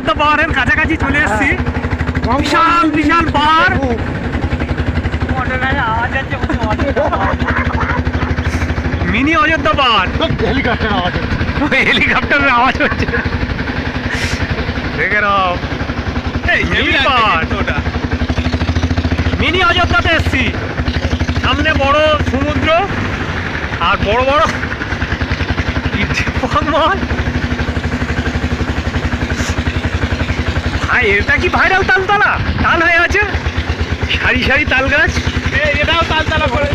অযোধ্যা পাহাড়ের কাছাকাছি চলে এসেছি। বিশাল বিশাল পাহাড়। মিনি অযোধ্যা পাহাড়। হেলিকপ্টারের আওয়াজ হচ্ছে। দেখে নাও মিনি অযোধ্যাতে এসছি। সামনে বড় সমুদ্র আর বড় বড় ভাই, এটা কি ভাইরাল তালতলা? তাল হয়ে আছে, সারি সারি তাল গাছ। এটাও তালতলা করে